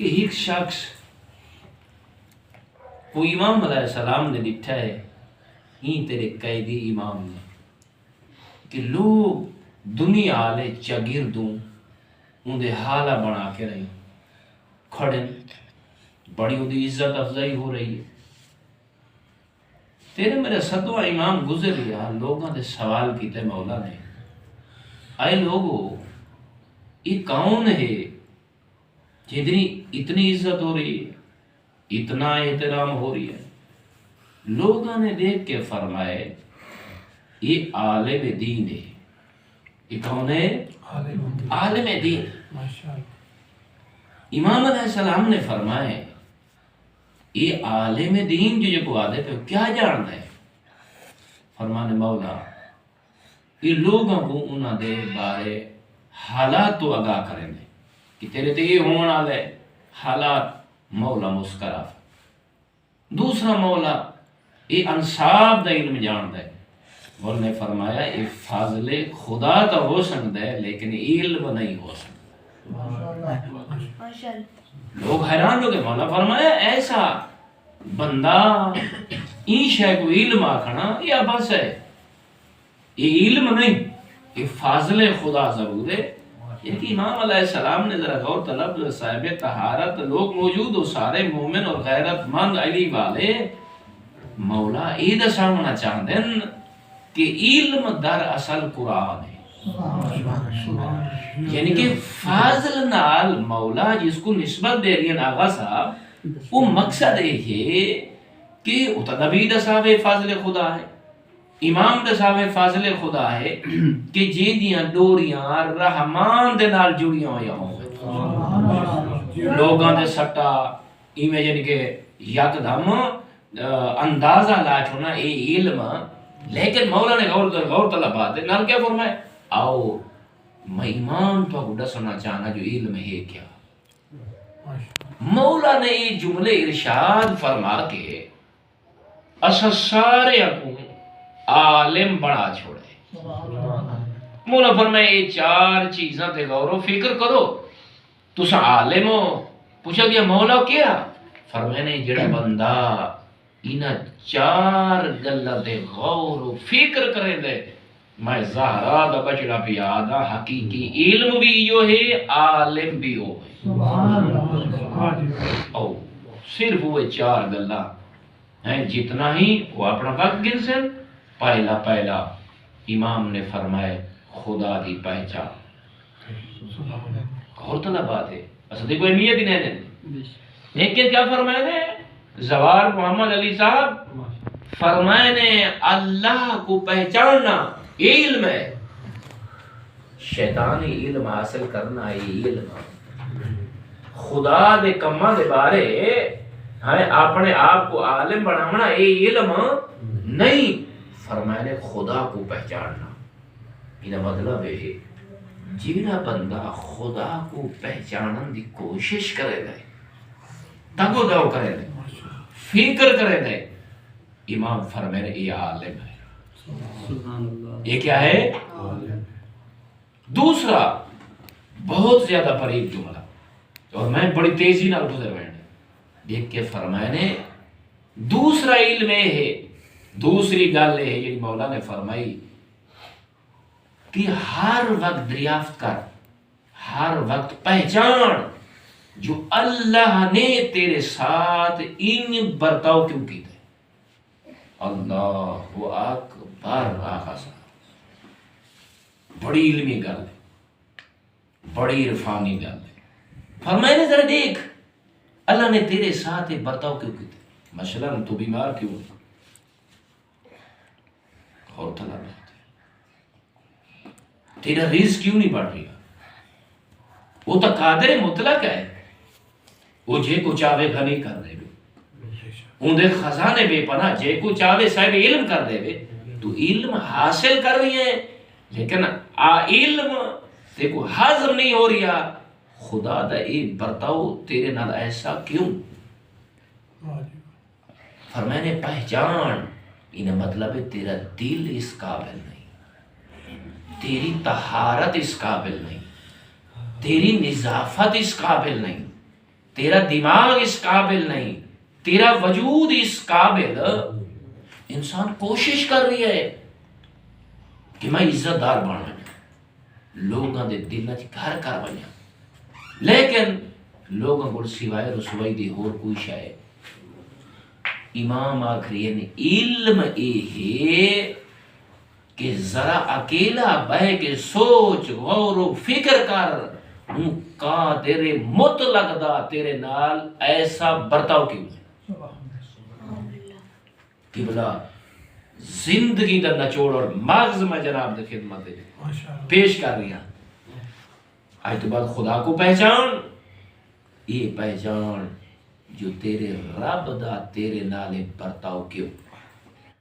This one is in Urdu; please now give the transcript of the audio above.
کہ ایک شخص وہ امام علیہ السلام نے ڈٹھا ہے ہی تیرے قیدی امام نے کہ لوگ دنیا والے چاگردوں اندے حالہ بنا کے رہی کھڑے بڑی اندی عزت افزائی ہو رہی ہے. تیرے میرے ستواں امام گزر گیا لوگوں نے سوال کیتے مولا نے آئے لوگوں یہ کون ہے جتنی اتنی عزت ہو رہی ہے اتنا احترام ہو رہی ہے. لوگوں نے دیکھ کے فرمائے یہ عالم دین ہے. یہ کون ہے؟ عالم دین. امام علیہ السلام نے فرمائے یہ عالم دین جو کو آدھے پہ کیا جانتا ہے؟ فرمانے مولا یہ لوگوں کو انہوں دے بارے حالات تو آگاہ کریں گے کہ تیرے تے یہ ہونے والے حالات. مولا مسکرا. دوسرا مولا یہ انصاب دا علم جانتا ہے. اور نے فرمایا یہ فضل خدا تو ہو سکتا ہے لیکن علم نہیں ہو سکتا. لوگ حیران ہو گئے. مولا فرمایا ایسا بندہ این شے کو علم آکھنا یہ بس ہے یہ علم نہیں یہ فضل خدا ضرور ہے. یہ کہ امام علیہ السلام نے ذرا غور طلب صاحب طہارت لوگ موجود ہو سارے مومن اور غیرت مند علی والے مولا یہ دسانا چاہتے ہیں کہ علم در اصل قرآن ہے. یعنی کہ فاضل نال مولا جس کو نسبت دے رہی ہیں آغا صاحب وہ مقصد ہے کہ نبی دساوے فاضل خدا ہے امام دساوے فاضل خدا ہے کہ جی دیاں ڈوریاں رحمان دے نال جڑیاں ہویا ہوں لوگاں دے سٹا ایمیں یعنی کہ یک دم اندازہ لا چھونا اے علم. لیکن مولا نے غور طلب بات ہے نال کیا فرمائے آؤ میں امام تو کو دسنا چاہنا جو علم ہے کیا. مولا نے یہ جملے ارشاد فرما کے اسا سارے اپنے عالم بڑا چھوڑے. مولا فرمائے یہ چار چیزاں تے غور و فکر کرو. تسا عالم ہو. پوچھا گیا مولا کیا؟ فرمائے نے جڑا بندہ انہاں چار گلاں تے غور و فکر کرے دے میں زہرا دا بچڑا پیادا حقیقی علم بھی یو ہے عالم بھی ہو او صرف وہ چار گلاں ہیں جتنا ہی وہ اپنا وقت گن سے. پہلا امام نے فرمائے خدا دی پہچان. غور طلب بات ہے اصل دیکھو اہمیت ہی نہیں. لیکن کیا فرمائے نے زوار محمد علی صاحب فرمائے نے اللہ کو پہچاننا علم ہے. شیطانی علم حاصل کرنا یہ علم. خدا دے کماں دے بارے اپنے آپ کو عالم بنانا یہ علم نہیں. فرمائے نے خدا کو پہچاننا یہ مطلب ہے جیڑا بندہ خدا کو پہچانن دی کوشش کرے دے تگو دو کرے دے فکر کرے دے امام فرمائے نے یہ عالم ہے. یہ کیا ہے؟ دوسرا بہت زیادہ قریب جملہ اور میں بڑی تیزی نال گزر رہے ہیں دیکھ کے فرمائے نے دوسرا علم ہے. دوسری گل ہے یعنی مولا نے فرمائی کہ ہر وقت دریافت کر ہر وقت پہچان جو اللہ نے تیرے ساتھ ان برتاؤ کیوں کی تھے. اللہ اکبر. آقا صاحب بڑی علمی گل ہے بڑی عرفانی گل ہے. فرمائے نے ذرا دیکھ اللہ نے تیرے ساتھ برتاؤ کیوں کی تھے. مثلاً تو بیمار کیوں ہے اور طلب ہے تیرا رزق کیوں نہیں بڑھ رہا. وہ تو قادر مطلق ہے وہ جے کو چاہے غنی کر دے اندے خزانے بے پناہ جے کو چاہے صاحب علم کر دے تو علم حاصل کر رہی ہے لیکن علم تے کو ہضم نہیں ہو رہا. خدا دا یہ برتاؤ تیرے نال ایسا کیوں؟ فرمائے نے پہچان انہیں مطلب ہے تیرا دل اس قابل نہیں تیری طہارت اس قابل نہیں تیری نظافت اس قابل نہیں تیرا دماغ اس قابل نہیں، تیرا وجود اس قابل، انسان کوشش کر رہی ہے کہ میں عزت دار بن ونجا، لوگوں دے دل وچ گھر کر ونجا، لیکن لوگوں کو سوائے رسوائی دی ہور کوئی شے۔ امام آخری نے علم ہے کہ ذرا اکیلا بہ کے سوچ غور و فکر کر، ہوں قادر مطلق دا تیرے نال ایسا برتاؤ کیوں ہے۔ قبلہ زندگی دا نچوڑ اور مغز میں جناب دے خدمت پیش کر رہی ہیں۔ آج تو بعد خدا کو پہچان، یہ پہچان جو تیرے رب دا تیرے نال برتاؤ کیوں